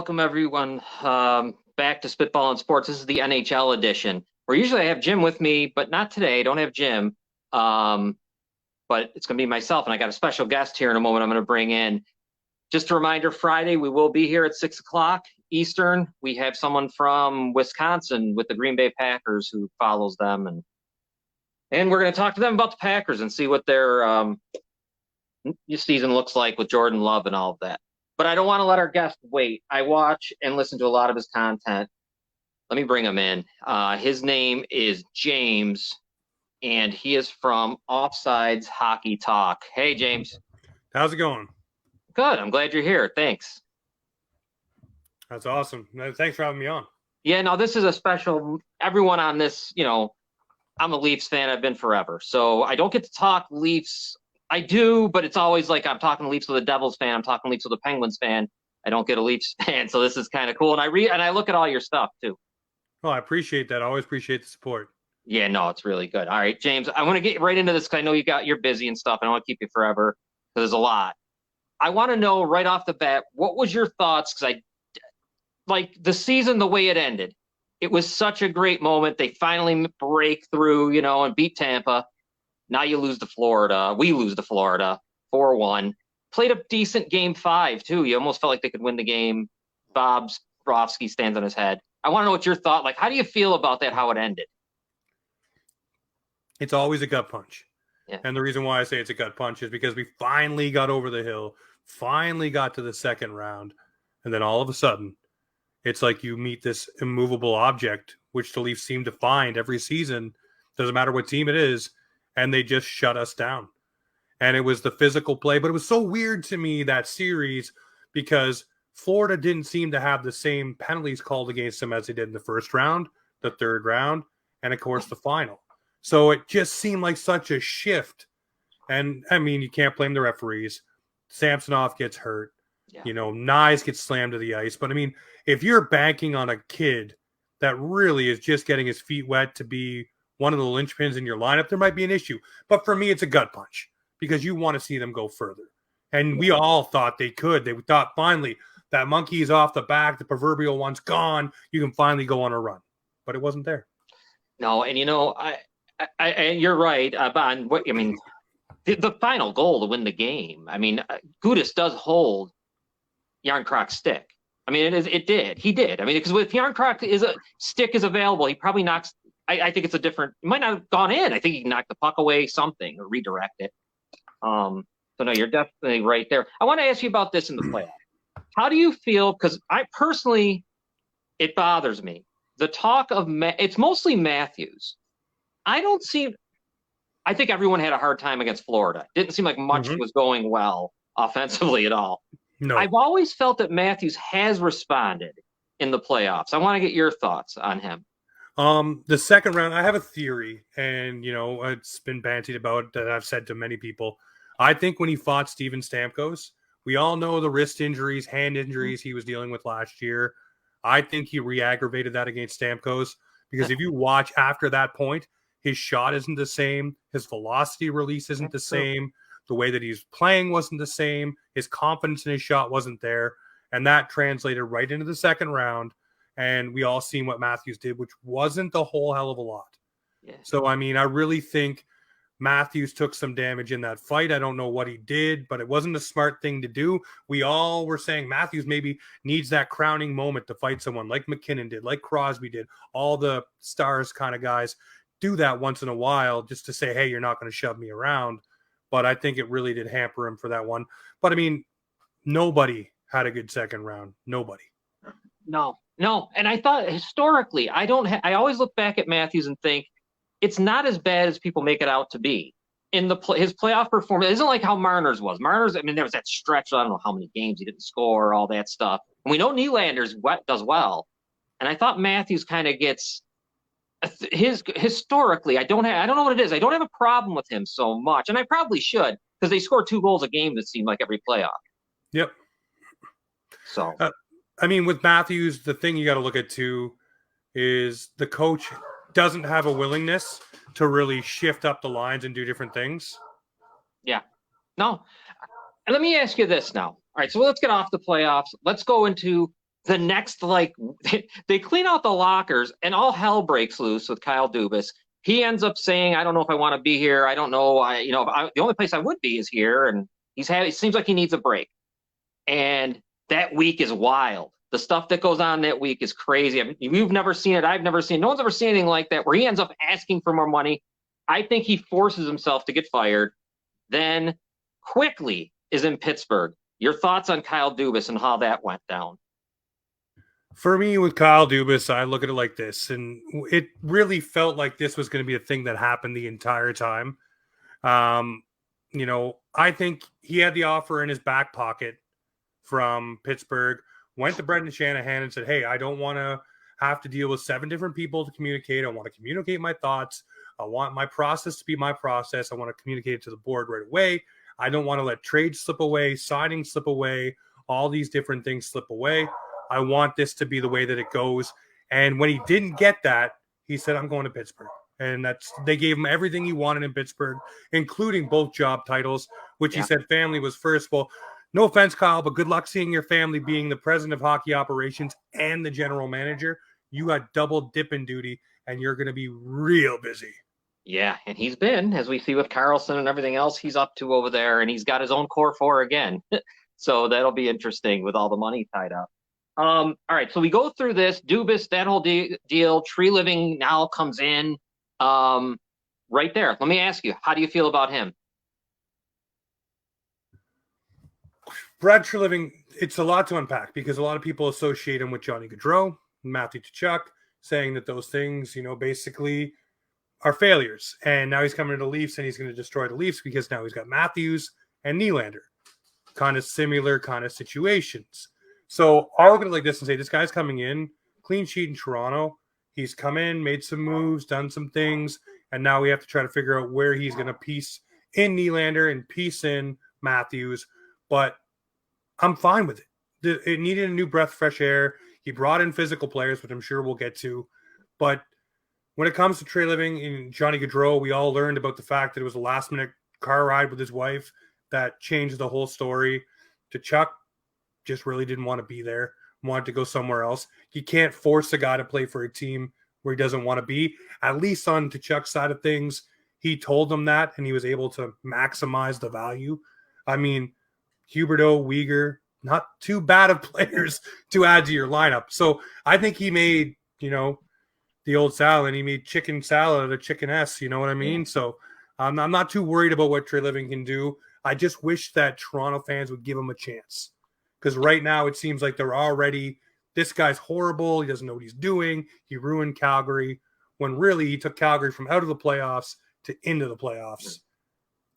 welcome everyone back to Spitball and Sports. This is the NHL edition, where usually I have Jim with me, but not today. I don't have Jim, but it's going to be myself, and I got a special guest here in a moment I'm going to bring in. Just a reminder, Friday, we will be here at 6 o'clock Eastern. We have someone from Wisconsin with the Green Bay Packers who follows them, and we're going to talk to them about the Packers and see what their season looks like with Jordan Love and all of that. But I don't want to let our guest wait. I watch and listen to a lot of his content. Let me bring him in. His name is James, and he is from Offside's Hockey Talk. Hey, James. How's it going? Good. I'm glad you're here. Thanks. That's awesome. Thanks for having me on. Yeah, no, this is a special. Everyone on this, I'm a Leafs fan. I've been forever. So I don't get to talk Leafs. I do, but it's always like I'm talking Leafs with a Devils fan. I'm talking Leafs with a Penguins fan. I don't get a Leafs fan, so this is kind of cool. And I look at all your stuff too. Oh, I appreciate that. I always appreciate the support. Yeah, no, it's really good. All right, James, I want to get right into this because I know you're busy and stuff. I don't want to keep you forever because there's a lot. I want to know right off the bat, what was your thoughts? Because like the season, the way it ended, it was such a great moment. They finally break through, and beat Tampa. Now you lose to Florida. We lose to Florida 4-1. Played a decent game 5, too. You almost felt like they could win the game. Bob Brovsky stands on his head. I want to know what your thought. Like, how do you feel about that, how it ended? It's always a gut punch. Yeah. And the reason why I say it's a gut punch is because we finally got over the hill, finally got to the second round, and then all of a sudden, it's like you meet this immovable object, which the Leafs seem to find every season. Doesn't matter what team it is. And they just shut us down. And it was the physical play. But it was so weird to me, that series, because Florida didn't seem to have the same penalties called against them as they did in the first round, the third round, and, of course, the final. So it just seemed like such a shift. And, I mean, you can't blame the referees. Samsonov gets hurt. Yeah. Nyes gets slammed to the ice. But, I mean, if you're banking on a kid that really is just getting his feet wet to be one of the linchpins in your lineup, there might be an issue. But for me, it's a gut punch because you want to see them go further. And we all thought they could. They thought finally that monkey is off the back, the proverbial one's gone. You can finally go on a run. But it wasn't there. No, and I you're right on what I mean. The final goal to win the game. I mean, Gudas does hold Yarncrock's stick. I mean, it did. He did. I mean, because if Yarncroc stick is available, he probably knocks. I think it's it might not have gone in. I think he can knock the puck away something or redirect it. So no, you're definitely right there. I want to ask you about this in the playoff. How do you feel? Because I personally, it bothers me. The talk of, it's mostly Matthews. I think everyone had a hard time against Florida. Didn't seem like much was going well offensively at all. No. I've always felt that Matthews has responded in the playoffs. I want to get your thoughts on him. The second round, I have a theory, and, it's been bantied about that I've said to many people. I think when he fought Steven Stamkos, we all know the wrist injuries, hand injuries he was dealing with last year. I think he re-aggravated that against Stamkos because if you watch after that point, his shot isn't the same. His velocity release isn't the same. The way that he's playing wasn't the same. His confidence in his shot wasn't there. And that translated right into the second round. And we all seen what Matthews did, which wasn't the whole hell of a lot. Yeah. So, I mean, I really think Matthews took some damage in that fight. I don't know what he did, but it wasn't a smart thing to do. We all were saying Matthews maybe needs that crowning moment to fight someone like McKinnon did, like Crosby did. All the stars kind of guys do that once in a while just to say, hey, you're not going to shove me around. But I think it really did hamper him for that one. But, I mean, nobody had a good second round. Nobody. No, and I thought historically, I always look back at Matthews and think it's not as bad as people make it out to be. In his playoff performance, it isn't like how Marner's was. Marner's, I mean, there was that stretch, I don't know how many games he didn't score, all that stuff. And we know Nylander's does well. And I thought Matthews kind of gets historically, I don't know what it is. I don't have a problem with him so much, and I probably should because they score 2 goals a game that seem like every playoff. Yep. So. I mean, with Matthews, the thing you got to look at, too, is the coach doesn't have a willingness to really shift up the lines and do different things. Yeah. No. And let me ask you this now. All right, so let's get off the playoffs. Let's go into the next, like, they clean out the lockers and all hell breaks loose with Kyle Dubas. He ends up saying, I don't know if I want to be here. I don't know. The only place I would be is here. And it seems like he needs a break. And that week is wild. The stuff that goes on that week is crazy. I mean, you've never seen it. I've never seen. No one's ever seen anything like that where he ends up asking for more money. I think he forces himself to get fired. Then quickly is in Pittsburgh. Your thoughts on Kyle Dubas and how that went down? For me, with Kyle Dubas, I look at it like this, and it really felt like this was going to be a thing that happened the entire time. Um, I think he had the offer in his back pocket from Pittsburgh, went to Brendan Shanahan and said, hey, I don't want to have to deal with 7 different people to communicate. I want to communicate my thoughts. I want my process to be my process. I want to communicate it to the board right away. I don't want to let trades slip away, signings slip away, all these different things slip away. I want this to be the way that it goes. And when he didn't get that, he said, I'm going to Pittsburgh. And they gave him everything he wanted in Pittsburgh, including both job titles, which he said family was first. Well, no offense, Kyle, but good luck seeing your family being the president of hockey operations and the general manager. You got double dipping duty, and you're going to be real busy. Yeah, and he's been, as we see with Carlson and everything else he's up to over there, and he's got his own core 4 again. So that'll be interesting with all the money tied up. All right, so we go through this. Dubas, that whole deal. Tree Living now comes in. Right there. Let me ask you, how do you feel about him? Brad Treliving, it's a lot to unpack because a lot of people associate him with Johnny Gaudreau, Matthew Tkachuk, saying that those things, basically are failures. And now he's coming to the Leafs and he's going to destroy the Leafs because now he's got Matthews and Nylander. Kind of similar kind of situations. So I'll look at it like this and say, this guy's coming in, clean sheet in Toronto. He's come in, made some moves, done some things, and now we have to try to figure out where he's going to piece in Nylander and piece in Matthews. But I'm fine with it. It needed a new breath of fresh air. He brought in physical players, which I'm sure we'll get to. But when it comes to Trey Living and Johnny Gaudreau, we all learned about the fact that it was a last-minute car ride with his wife that changed the whole story. Tkachuk just really didn't want to be there, wanted to go somewhere else. You can't force a guy to play for a team where he doesn't want to be. At least on Tkachuk's side of things, he told them that, and he was able to maximize the value. I mean, Huberdeau, Weegar, not too bad of players to add to your lineup. So I think he made, the old salad. He made chicken salad out of chicken S, you know what I mean? So I'm not too worried about what Trey Living can do. I just wish that Toronto fans would give him a chance. Because right now it seems like they're already, this guy's horrible. He doesn't know what he's doing. He ruined Calgary when really he took Calgary from out of the playoffs to into the playoffs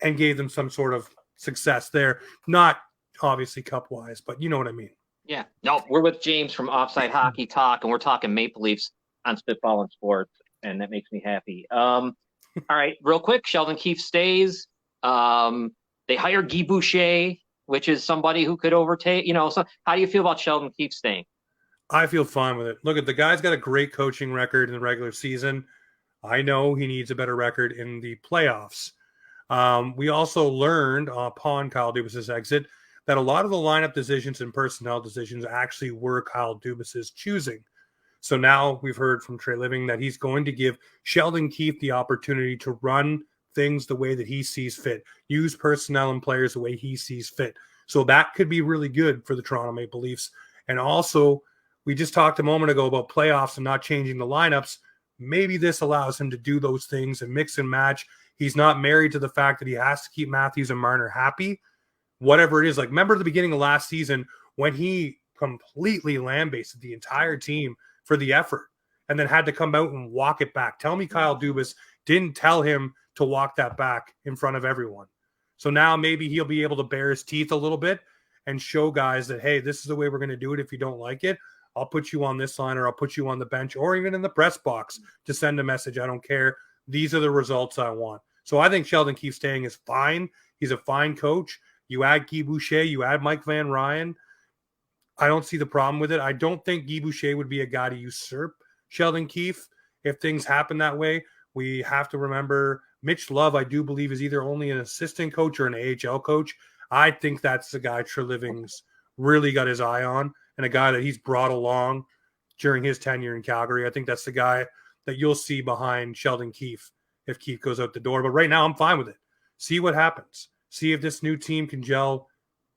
and gave them some sort of success there. Not obviously cup-wise, but you know what I mean. Yeah. No, we're with James from Offside Hockey Talk, and we're talking Maple Leafs on Spitball and Sports, and that makes me happy. All right, real quick, Sheldon Keefe stays. They hire Guy Boucher, which is somebody who could overtake, So how do you feel about Sheldon Keefe staying? I feel fine with it. Look, the guy's got a great coaching record in the regular season. I know he needs a better record in the playoffs. We also learned upon Kyle Dubas's exit that a lot of the lineup decisions and personnel decisions actually were Kyle Dubas's choosing. So now we've heard from Trey Living that he's going to give Sheldon Keefe the opportunity to run things the way that he sees fit, use personnel and players the way he sees fit. So that could be really good for the Toronto Maple Leafs. And also, we just talked a moment ago about playoffs and not changing the lineups. Maybe this allows him to do those things and mix and match. He's not married to the fact that he has to keep Matthews and Marner happy. Whatever it is, like remember the beginning of last season when he completely lambasted the entire team for the effort and then had to come out and walk it back. Tell me Kyle Dubas didn't tell him to walk that back in front of everyone. So now maybe he'll be able to bare his teeth a little bit and show guys that, hey, this is the way we're going to do it. If you don't like it, I'll put you on this line or I'll put you on the bench or even in the press box to send a message. I don't care. These are the results I want. So I think Sheldon Keefe staying is fine. He's a fine coach. You add Guy Boucher, you add Mike Van Ryan. I don't see the problem with it. I don't think Guy Boucher would be a guy to usurp Sheldon Keefe if things happen that way. We have to remember Mitch Love, I do believe, is either only an assistant coach or an AHL coach. I think that's the guy Treliving's really got his eye on and a guy that he's brought along during his tenure in Calgary. I think that's the guy that you'll see behind Sheldon Keefe if Keefe goes out the door. But right now, I'm fine with it. See what happens. See if this new team can gel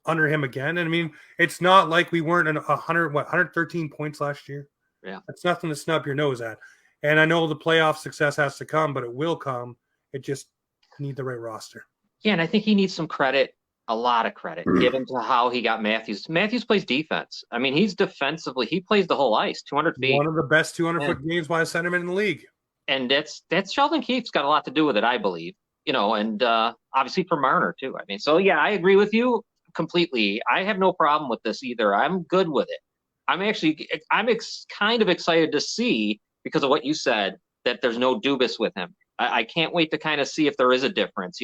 under him again. And I mean, it's not like we weren't at 113 points last year. Yeah. That's nothing to snub your nose at. And I know the playoff success has to come, but it will come. It just need the right roster. Yeah, and I think he needs some credit, a lot of credit, given to how he got Matthews. Matthews plays defense. I mean, he's defensively, he plays the whole ice, 200 feet. One of the best 200-foot games by a centerman in the league. And that's Sheldon Keefe's got a lot to do with it, I believe. And obviously for Marner too. I mean, so yeah, I agree with you completely. I have no problem with this either. I'm good with it. I'm kind of excited to see, because of what you said, that there's no Dubas with him. I can't wait to kind of see if there is a difference.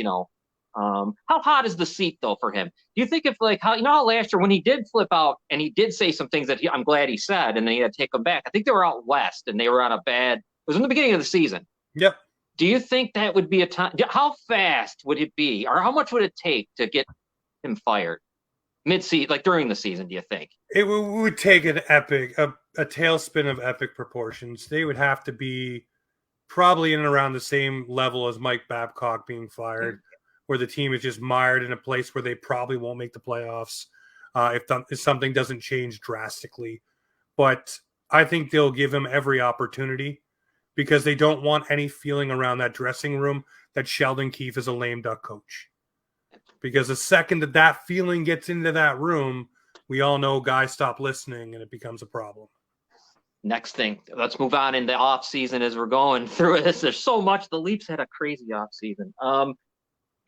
How hot is the seat though for him? Do you think if how last year when he did flip out and he did say some things that I'm glad he said, and then he had to take them back. I think they were out west and they were on a bad. It was in the beginning of the season. Yep. Do you think that would be a time? How fast would it be, or how much would it take to get him fired mid-season, like during the season? Do you think it would take an epic, a tailspin of epic proportions? They would have to be probably in and around the same level as Mike Babcock being fired, where the team is just mired in a place where they probably won't make the playoffs if something doesn't change drastically. But I think they'll give him every opportunity, because they don't want any feeling around that dressing room that Sheldon Keefe is a lame duck coach. Because the second that feeling gets into that room, we all know guys stop listening and it becomes a problem. Next thing, let's move on in the off season as we're going through this. There's so much. The Leafs had a crazy off season. All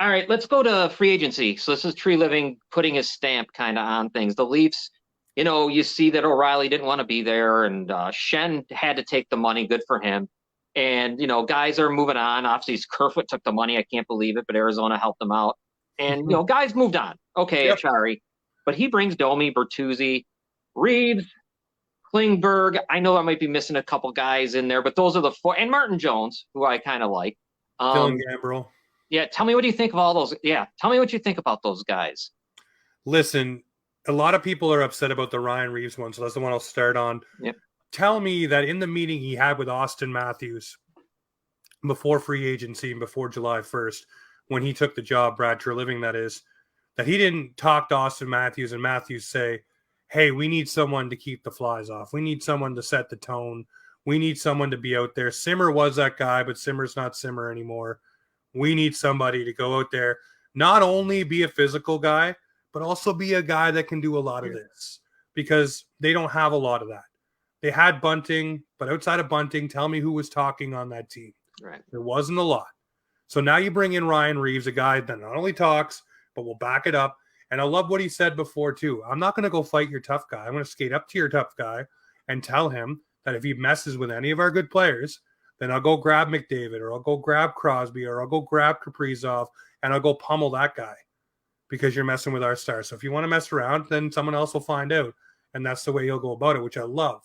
right, let's go to free agency. So this is Tree Living putting his stamp kind of on things. The Leafs, you see that O'Reilly didn't want to be there, and Shen had to take the money. Good for him. And, guys are moving on. Obviously, Kerfoot took the money. I can't believe it, but Arizona helped them out. And, guys moved on. Okay, yep. Achari. But he brings Domi, Bertuzzi, Reeves, Klingberg. I know I might be missing a couple guys in there, but those are the four. And Martin Jones, who I kind of like. Dylan Gambrell. Yeah, tell me what you think of all those. Yeah, tell me what you think about those guys. Listen, a lot of people are upset about the Ryan Reeves one, so that's the one I'll start on. Yep. Tell me that in the meeting he had with Austin Matthews before free agency and before July 1st, when he took the job, Brad Treliving, that is, that he didn't talk to Austin Matthews and Matthews say, hey, we need someone to keep the flies off. We need someone to set the tone. We need someone to be out there. Simmer was that guy, but Simmer's not Simmer anymore. We need somebody to go out there, not only be a physical guy, but also be a guy that can do a lot of this, because they don't have a lot of that. They had Bunting, but outside of Bunting, tell me who was talking on that team. Right. There wasn't a lot. So now you bring in Ryan Reeves, a guy that not only talks, but will back it up. And I love what he said before, too. I'm not going to go fight your tough guy. I'm going to skate up to your tough guy and tell him that if he messes with any of our good players, then I'll go grab McDavid, or I'll go grab Crosby, or I'll go grab Kaprizov, and I'll go pummel that guy because you're messing with our stars. So if you want to mess around, then someone else will find out. And that's the way he'll go about it, which I love.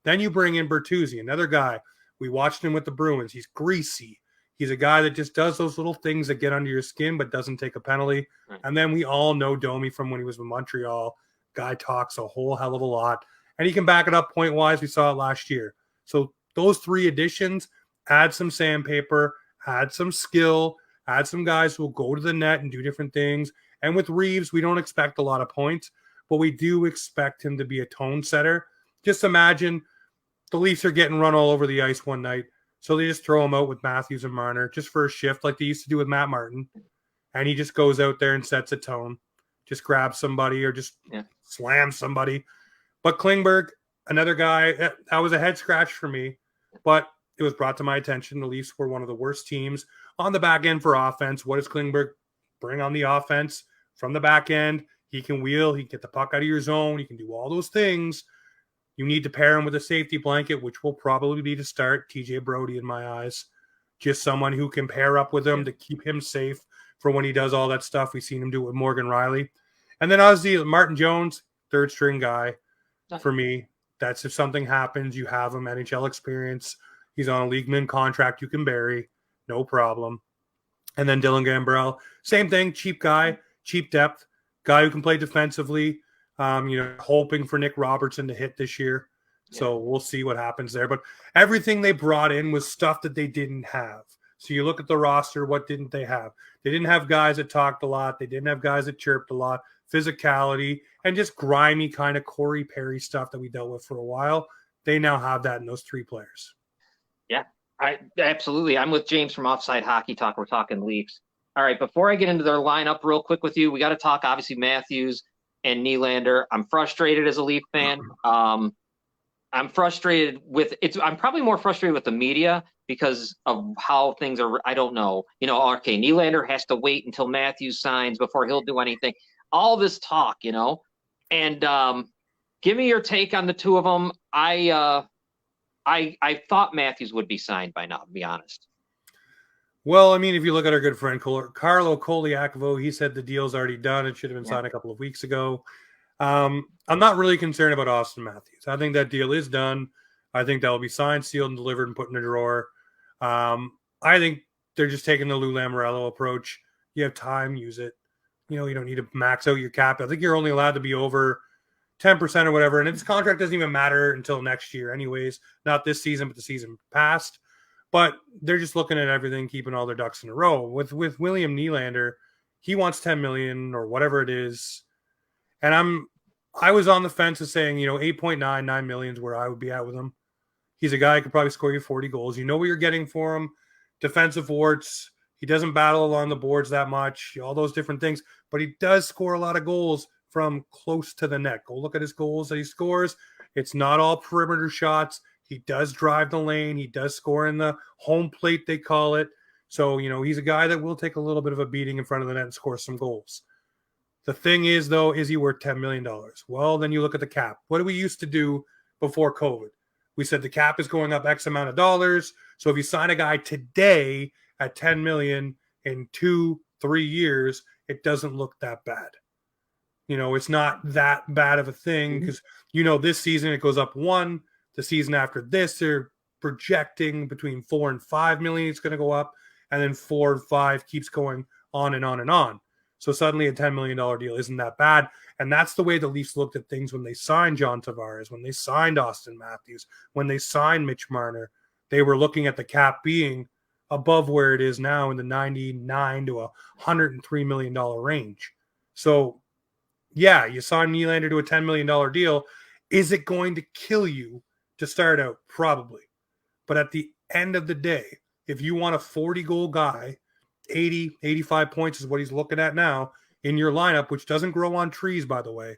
Then you bring in Bertuzzi, another guy. We watched him with the Bruins. He's greasy. He's a guy that just does those little things that get under your skin but doesn't take a penalty. Right. And then we all know Domi from when he was with Montreal. Guy talks a whole hell of a lot. And he can back it up point-wise. We saw it last year. So those three additions, add some sandpaper, add some skill, add some guys who will go to the net and do different things. And with Reeves, we don't expect a lot of points, but we do expect him to be a tone setter. Just imagine the Leafs are getting run all over the ice one night. So they just throw him out with Matthews and Marner just for a shift like they used to do with Matt Martin. And he just goes out there and sets a tone. Just grabs somebody or just slams somebody. But Klingberg, another guy, that was a head scratch for me. But it was brought to my attention. The Leafs were one of the worst teams on the back end for offense. What does Klingberg bring on the offense? From the back end, he can wheel. He can get the puck out of your zone. He can do all those things. You need to pair him with a safety blanket, which will probably be to start TJ Brody in my eyes. Just someone who can pair up with him to keep him safe for when he does all that stuff. We've seen him do it with Morgan Riley. And then obviously Martin Jones, third string guy for me. That's if something happens, you have him, NHL experience. He's on a league min contract you can bury. No problem. And then Dylan Gambrell, same thing, cheap guy, cheap depth, guy who can play defensively. Hoping for Nick Robertson to hit this year. So we'll see what happens there. But everything they brought in was stuff that they didn't have. So you look at the roster, what didn't they have? They didn't have guys that talked a lot. They didn't have guys that chirped a lot. Physicality and just grimy kind of Corey Perry stuff that we dealt with for a while. They now have that in those 3 players. Yeah, absolutely. I'm with James from Offside Hockey Talk. We're talking Leafs. All right, before I get into their lineup real quick with you, we got to talk, obviously, Matthews and Nylander. I'm frustrated as a Leaf fan. I'm frustrated with it. I'm probably more frustrated with the media because of how things are. I don't know. Okay, Nylander has to wait until Matthews signs before he'll do anything. All this talk, and give me your take on the two of them. I thought Matthews would be signed by now, to be honest. Well, I mean, if you look at our good friend Carlo Koliakovo, he said the deal's already done. It should have been signed a couple of weeks ago. I'm not really concerned about Austin Matthews. I think that deal is done. I think that will be signed, sealed, and delivered and put in a drawer. I think they're just taking the Lou Lamoriello approach. You have time, use it. You don't need to max out your cap. I think you're only allowed to be over 10% or whatever. And his contract doesn't even matter until next year anyways. Not this season, but the season past. But they're just looking at everything, keeping all their ducks in a row. With William Nylander, he wants $10 million or whatever it is. And I was on the fence of saying, 8.99 million is where I would be at with him. He's a guy who could probably score you 40 goals. You know what you're getting for him. Defensive warts. He doesn't battle along the boards that much. All those different things. But he does score a lot of goals from close to the net. Go look at his goals that he scores. It's not all perimeter shots. He does drive the lane. He does score in the home plate, they call it. So, he's a guy that will take a little bit of a beating in front of the net and score some goals. The thing is, though, is he worth $10 million? Well, then you look at the cap. What do we used to do before COVID? We said the cap is going up X amount of dollars. So if you sign a guy today at $10 million in 2-3 years, it doesn't look that bad. It's not that bad of a thing because, this season it goes up 1. The season after this, they're projecting between 4 and 5 million. It's going to go up. And then 4 and 5 keeps going on and on and on. So suddenly a $10 million deal isn't that bad. And that's the way the Leafs looked at things when they signed John Tavares, when they signed Austin Matthews, when they signed Mitch Marner. They were looking at the cap being above where it is now in the $99 to $103 million range. So, yeah, you sign Nylander to a $10 million deal. Is it going to kill you to start out? Probably. But at the end of the day, if you want a 40-goal guy, 80, 85 points is what he's looking at now in your lineup, which doesn't grow on trees, by the way,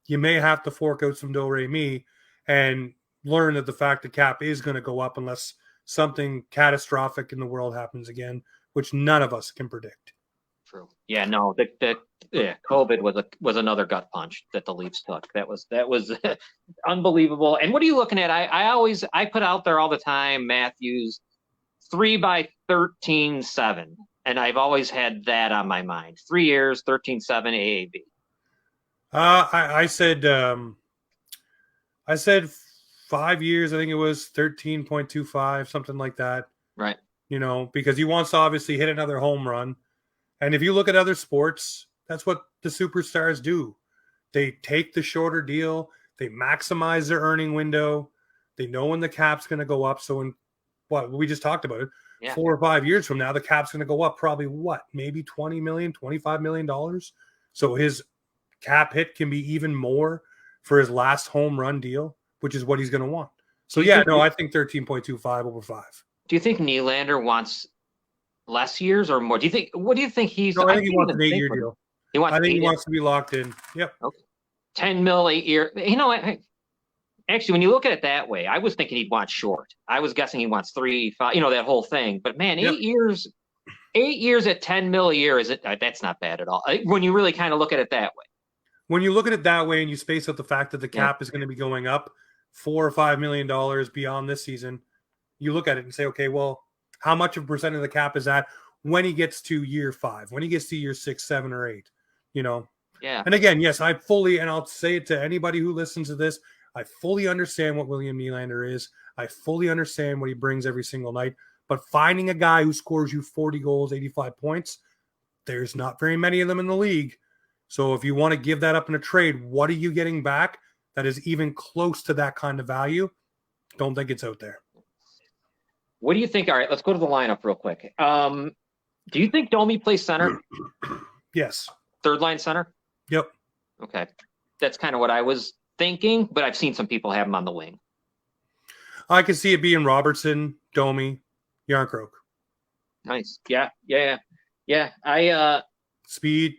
you may have to fork out some do-re-mi and learn that the fact the cap is going to go up unless something catastrophic in the world happens again, which none of us can predict. True. Yeah, no, COVID was another gut punch that the Leafs took. That was unbelievable. And what are you looking at? I put out there all the time, Matthews, 3x13.7, and I've always had that on my mind. 3 years, 13.7 AAV. I said 5 years. I think it was 13.25, something like that. Right. Because he wants to obviously hit another home run. And if you look at other sports, that's what the superstars do. They take the shorter deal. They maximize their earning window. They know when the cap's going to go up. So we just talked about it. Yeah. 4 or 5 years from now, the cap's going to go up probably maybe $20 million, $25 million. So his cap hit can be even more for his last home run deal, which is what he's going to want. So I think 13.25 over 5. Do you think Nylander wants less years or more? What do you think he's? No, I think he wants an 8-year deal. He wants to be locked in. Yep. Okay. 10 mil, 8 year. Actually, when you look at it that way, I was thinking he'd want short. I was guessing he wants 3, 5, that whole thing. But man, 8 years, 8 years at 10 mil a year that's not bad at all. When you really kind of look at it that way. When you look at it that way and you space out the fact that the cap is going to be going up $4 or $5 million beyond this season, you look at it and say, okay, well, how much of a percent of the cap is that when he gets to year 5, when he gets to year 6, 7, or 8, Yeah. And again, yes, and I'll say it to anybody who listens to this, I fully understand what William Nylander is. I fully understand what he brings every single night. But finding a guy who scores you 40 goals, 85 points, there's not very many of them in the league. So if you want to give that up in a trade, what are you getting back that is even close to that kind of value? Don't think it's out there. What do you think? All right, let's go to the lineup real quick. Do you think Domi plays center? Yes. Third line center? Yep. Okay. That's kind of what I was thinking, but I've seen some people have him on the wing. I can see it being Robertson, Domi, Yarncroke. Nice. Yeah. Speed,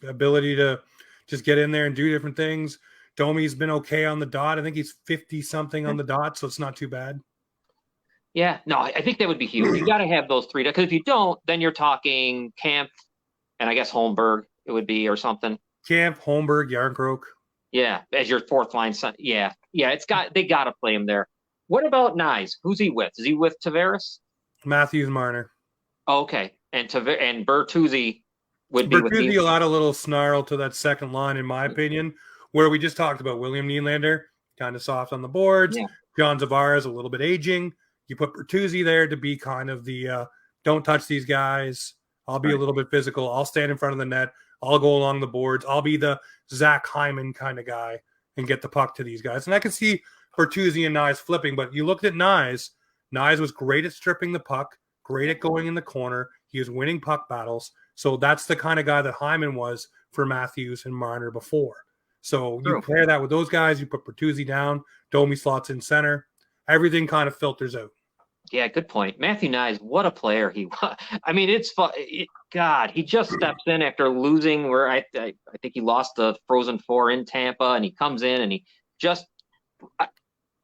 ability to just get in there and do different things. Domi's been okay on the dot. I think he's 50 something on the dot, so it's not too bad. Yeah, no, I think that would be huge. You got to have those three, because if you don't, then you're talking Camp and I guess Holmberg it would be, or something. Camp, Holmberg, Yarncroke. Yeah, as your fourth line. Yeah, they got to play him there. What about Nyes? Who's he with? Is he with Tavares? Matthews, Marner. Oh, okay, and Bertuzzi would be with Bertuzzi will add a little snarl to that second line, in my opinion, where we just talked about William Nylander, kind of soft on the boards. Yeah. John Tavares, a little bit aging. You put Bertuzzi there to be kind of the don't touch these guys. I'll be a little bit physical. I'll stand in front of the net. I'll go along the boards. I'll be the Zach Hyman kind of guy and get the puck to these guys. And I can see Bertuzzi and Nyes flipping, but you looked at Nyes. Nyes was great at stripping the puck, great at going in the corner. He was winning puck battles. So that's the kind of guy that Hyman was for Matthews and Marner before. So you pair that with those guys, you put Bertuzzi down, Domi slots in center. Everything kind of filters out. Yeah, good point. Matthew Nyes, what a player he was. I mean, it's fun. God, he just steps in after losing where I think he lost the Frozen Four in Tampa, and he comes in and he just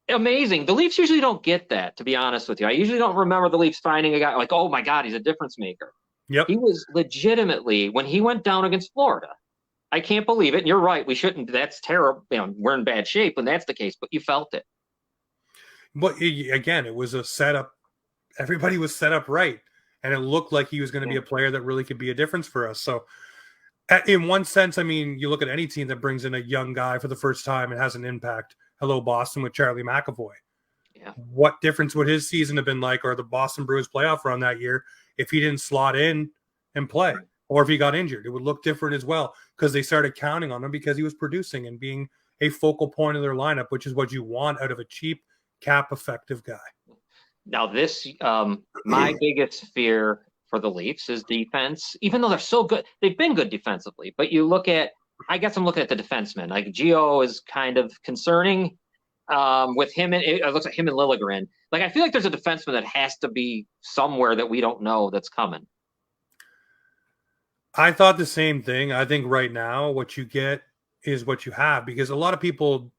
amazing. The Leafs usually don't get that, to be honest with you. I usually don't remember the Leafs finding a guy like, oh my God, he's a difference maker. Yep. He was legitimately, when he went down against Florida, I can't believe it. And you're right. We shouldn't. That's terrible. We're in bad shape when that's the case, but you felt it. But again, it was a setup. Everybody was set up right. And it looked like he was going to be a player that really could be a difference for us. So in one sense, I mean, you look at any team that brings in a young guy for the first time and has an impact. Hello, Boston with Charlie McAvoy. Yeah. What difference would his season have been like, or the Boston Bruins playoff run that year, if he didn't slot in and play, or if he got injured? It would look different as well, because they started counting on him because he was producing and being a focal point of their lineup, which is what you want out of a cheap, cap effective guy. Now this, my biggest fear for the Leafs is defense. Even though they're so good, they've been good defensively. But you look at, I guess I'm looking at the defensemen. Like Gio is kind of concerning with him, and it looks like him and Liljegren. Like I feel like there's a defenseman that has to be somewhere that we don't know that's coming. I thought the same thing. I think right now what you get is what you have, because a lot of people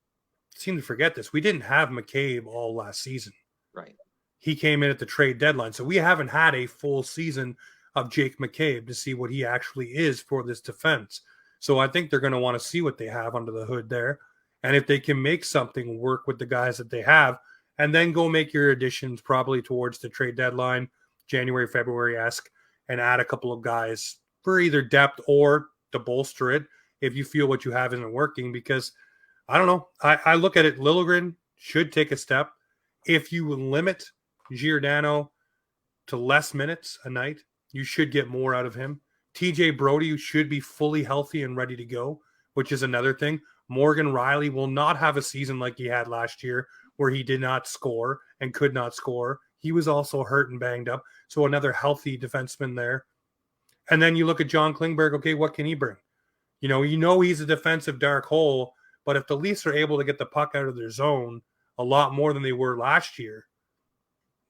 seem to forget this. We didn't have McCabe all last season. Right. He came in at the trade deadline. So we haven't had a full season of Jake McCabe to see what he actually is for this defense. So I think they're going to want to see what they have under the hood there. And if they can make something work with the guys that they have, and then go make your additions probably towards the trade deadline, January, February-esque, and add a couple of guys for either depth or to bolster it if you feel what you have isn't working. Because I don't know. I look at it, Liljegren should take a step. If you limit Giordano to less minutes a night, you should get more out of him. TJ Brody should be fully healthy and ready to go, which is another thing. Morgan Riley will not have a season like he had last year where he did not score and could not score. He was also hurt and banged up. So another healthy defenseman there. And then you look at John Klingberg. Okay, what can he bring? You know he's a defensive dark hole, but if the Leafs are able to get the puck out of their zone a lot more than they were last year,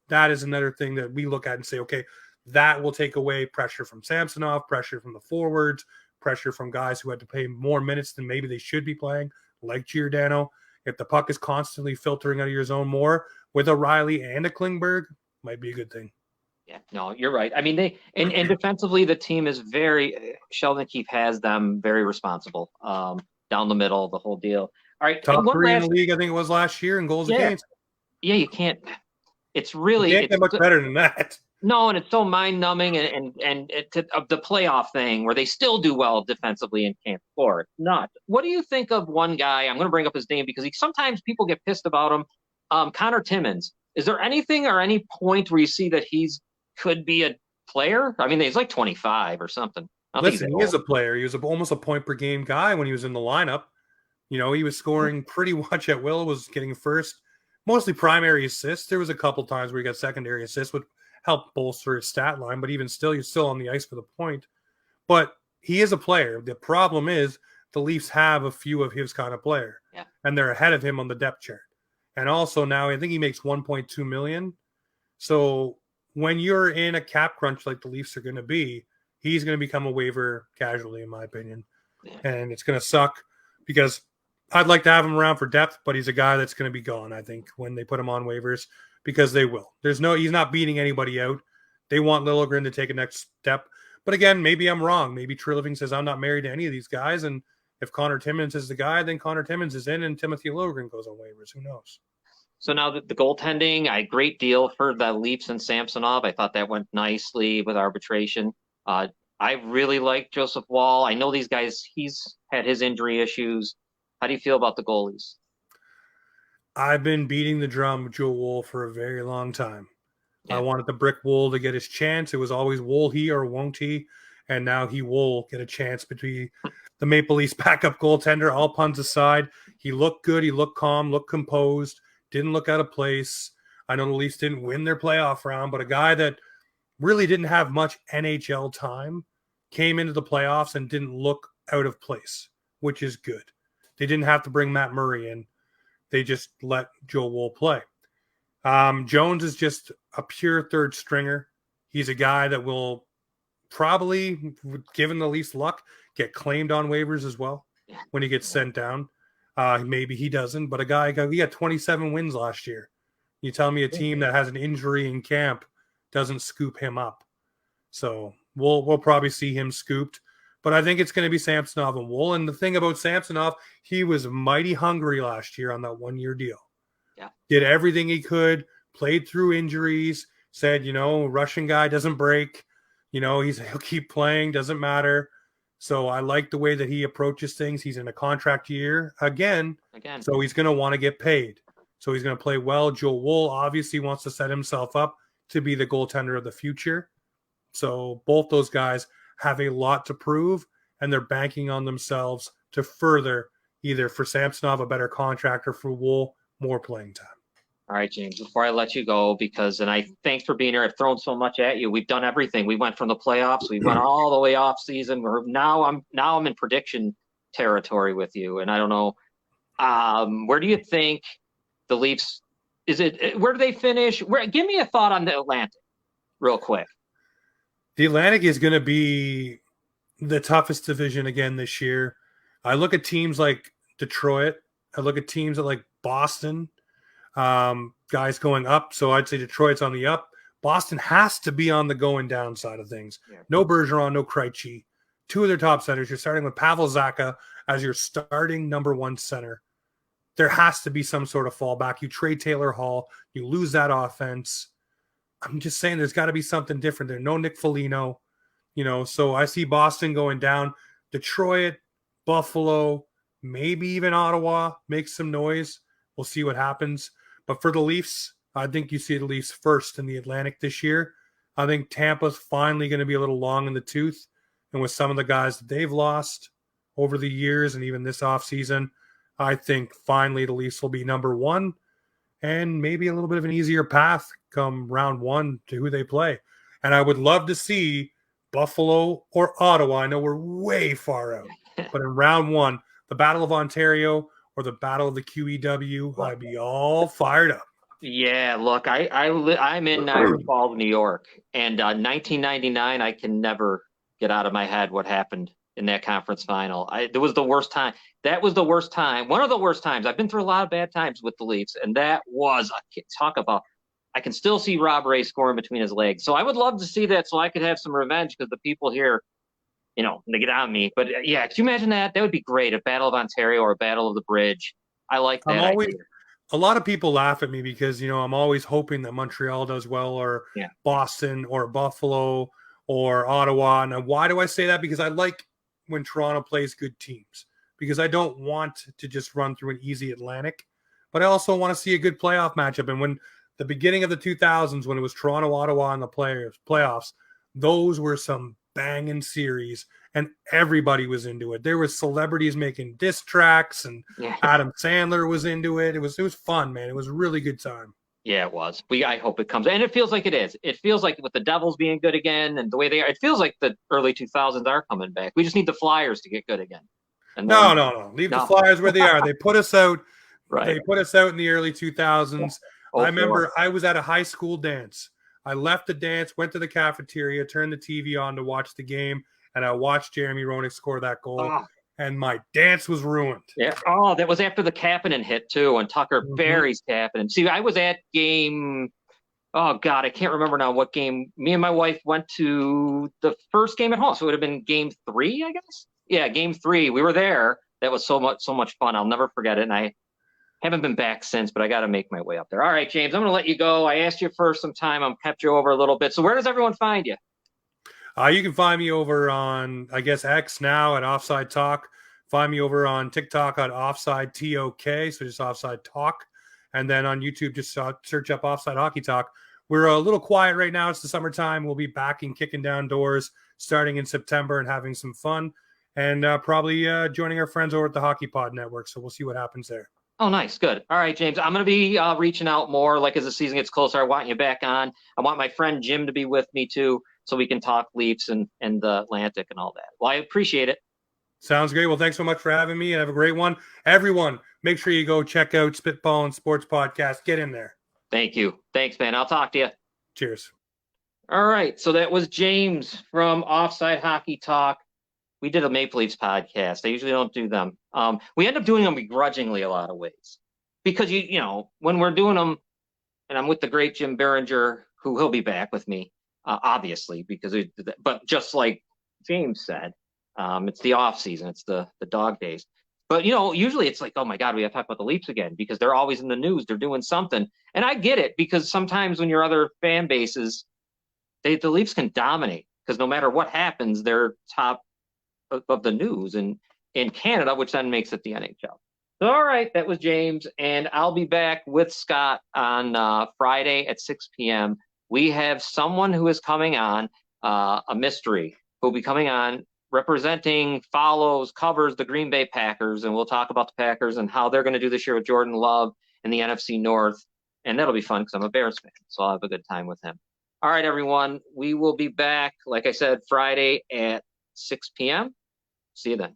that is another thing that we look at and say, okay, that will take away pressure from Samsonov, pressure from the forwards, pressure from guys who had to play more minutes than maybe they should be playing, like Giordano. If the puck is constantly filtering out of your zone more with a Riley and a Klingberg, might be a good thing. Yeah, no, you're right. I mean, they and defensively, the team is very, Sheldon Keefe has them very responsible down the middle, the whole deal. All right. Top three in the league, I think it was last year in goals against. Yeah, you can't. It's really you can't get much better than that. No, and it's so mind-numbing, and the playoff thing where they still do well defensively and can't score. It's not. What do you think of one guy? I'm going to bring up his name because sometimes people get pissed about him. Connor Timmins. Is there anything or any point where you see that could be a player? I mean, he's like 25 or something. I don't think he's Listen, that he is old. a player. He was almost a point per game guy when he was in the lineup. You know, he was scoring pretty much at will, was getting first, mostly primary assists. There was a couple times where he got secondary assists, would help bolster his stat line, but even still, you're still on the ice for the point. But he is a player. The problem is the Leafs have a few of his kind of player, Yeah. and they're ahead of him on the depth chart. And also now, I think he makes 1.2 million. So when you're in a cap crunch like the Leafs are going to be, he's going to become a waiver casualty, in my opinion. Yeah. And it's going to suck because I'd like to have him around for depth, but he's a guy that's going to be gone, I think, when they put him on waivers, because they will. He's not beating anybody out. They want Liljegren to take a next step. But again, maybe I'm wrong. Maybe Treliving says I'm not married to any of these guys. And if Connor Timmins is the guy, then Connor Timmins is in and Timothy Liljegren goes on waivers. Who knows? So now the goaltending, a great deal for the Leafs and Samsonov. I thought that went nicely with arbitration. I really like Joseph Wall. I know these guys, he's had his injury issues. How do you feel about the goalies? I've been beating the drum with Joe Wool for a very long time. I Yeah. wanted the brick Wool to get his chance. It was always Wool he or won't he, and now he will get a chance between the Maple Leafs backup goaltender. All puns aside, he looked good. He looked calm, looked composed, didn't look out of place. I know the Leafs didn't win their playoff round, but a guy that really didn't have much NHL time came into the playoffs and didn't look out of place, which is good. They didn't have to bring Matt Murray in. They just let Joe Wool play. Jones is just a pure third stringer. He's a guy that will probably, given the Leafs luck, get claimed on waivers as well when he gets sent down. Maybe he doesn't, but he got 27 wins last year. You tell me a team that has an injury in camp doesn't scoop him up. So we'll probably see him scooped. But I think it's going to be Samsonov and Wool. And the thing about Samsonov, he was mighty hungry last year on that 1-year deal. Yeah. Did everything he could, played through injuries, said, Russian guy doesn't break. He'll keep playing, doesn't matter. So I like the way that he approaches things. He's in a contract year again. So he's going to want to get paid. So he's going to play well. Joe Wool obviously wants to set himself up to be the goaltender of the future. So both those guys have a lot to prove, and they're banking on themselves to further, either for Samsonov a better contract or for Wool more playing time. All right, James, before I let you go, thanks for being here. I've thrown so much at you. We've done everything. We went from the playoffs. We went all the way off season. Now I'm in prediction territory with you. And I don't know, where do you think the Leafs, where do they finish? Give me a thought on the Atlantic real quick. The Atlantic is going to be the toughest division again this year. I look at teams like Detroit. I look at teams like Boston. Guys going up. So I'd say Detroit's on the up. Boston has to be on the going down side of things. Yeah. No Bergeron, no Krejci. Two of their top centers. You're starting with Pavel Zacha as your starting number one center. There has to be some sort of fallback. You trade Taylor Hall. You lose that offense. I'm just saying there's got to be something different there. No Nick Foligno. So I see Boston going down. Detroit, Buffalo, maybe even Ottawa makes some noise. We'll see what happens. But for the Leafs, I think you see the Leafs first in the Atlantic this year. I think Tampa's finally going to be a little long in the tooth. And with some of the guys that they've lost over the years and even this offseason, I think finally the Leafs will be number one and maybe a little bit of an easier path come round one to who they play. And I would love to see Buffalo or Ottawa. I know we're way far out, but in round one, the Battle of Ontario or the Battle of the QEW, I'd be all fired up. Yeah, look, I'm in Niagara Falls, New York, and 1999, I can never get out of my head what happened in that conference final. It was the worst time. That was the worst time. One of the worst times. I've been through a lot of bad times with the Leafs, and that was talk about. I can still see Rob Ray scoring between his legs. So I would love to see that, so I could have some revenge because the people here, they get on me. But yeah, could you imagine that? That would be great. A Battle of Ontario or a Battle of the Bridge. I like that idea. A lot of people laugh at me because, I'm always hoping that Montreal does well or Boston or Buffalo or Ottawa. Now, why do I say that? Because I like when Toronto plays good teams because I don't want to just run through an easy Atlantic, but I also want to see a good playoff matchup. And when the beginning of the 2000s, when it was Toronto, Ottawa in the playoffs, those were some banging series. and everybody was into it. There was celebrities making diss tracks, and Yeah. Adam Sandler was into it. It was fun, man. It was a really good time. Yeah, it was. I hope it comes, and it feels like it is. It feels like with the Devils being good again, and the way they are, it feels like the early 2000s are coming back. We just need the Flyers to get good again. And No, then, no, no. Leave the no, Flyers where they are. They put us out. right? They put us out in the early 2000s. I Oh, four. remember I was at a high school dance. I left the dance, went to the cafeteria, turned the TV on to watch the game, and I watched Jeremy Roenick score that goal, Oh, and my dance was ruined. yeah. Oh, that was after the Kapanen hit too, and Tucker buries Kapanen. See, I was at game. Oh God, I can't remember now what game. Me and my wife went to the first game at home, so it would have been game 3, I guess. Yeah, game 3. We were there. That was so much fun. I'll never forget it. And I haven't been back since, but I got to make my way up there. All right, James, I'm going to let you go. I asked you for some time. I'm kept you over a little bit. So where does everyone find you? You can find me over on, I guess, X now at Offside Talk. Find me over on TikTok at Offside TOK, so just Offside Talk. And then on YouTube, just search up Offside Hockey Talk. We're a little quiet right now. It's the summertime. We'll be back and kicking down doors starting in September and having some fun. And probably joining our friends over at the Hockey Pod Network. So we'll see what happens there. Oh, nice. Good. All right, James. I'm going to be reaching out more like as the season gets closer. I want you back on. I want my friend Jim to be with me too, so we can talk Leafs and the Atlantic and all that. Well, I appreciate it. Sounds great. Well, thanks so much for having me and have a great one. Everyone, make sure you go check out Spitball and Sports Podcast. Get in there. Thank you. Thanks, man. I'll talk to you. Cheers. All right. So that was James from Offside Hockey Talk. We did a Maple Leafs podcast. I usually don't do them. We end up doing them begrudgingly a lot of ways because you know when we're doing them, and I'm with the great Jim Behringer, who he'll be back with me, obviously, but just like James said, it's the off season, it's the dog days. But usually it's like, oh my God, we have to talk about the Leafs again because they're always in the news, they're doing something, and I get it because sometimes when your other fan bases, the Leafs can dominate because no matter what happens, they're top of the news in Canada, which then makes it the NHL. So, all right, that was James, and I'll be back with Scott on Friday at 6 p.m. We have someone who is coming on, a mystery, who will be coming on representing, covers the Green Bay Packers, and we'll talk about the Packers and how they're going to do this year with Jordan Love in the NFC North, and that'll be fun because I'm a Bears fan, so I'll have a good time with him. All right, everyone, we will be back, like I said, Friday at 6 p.m. See you then.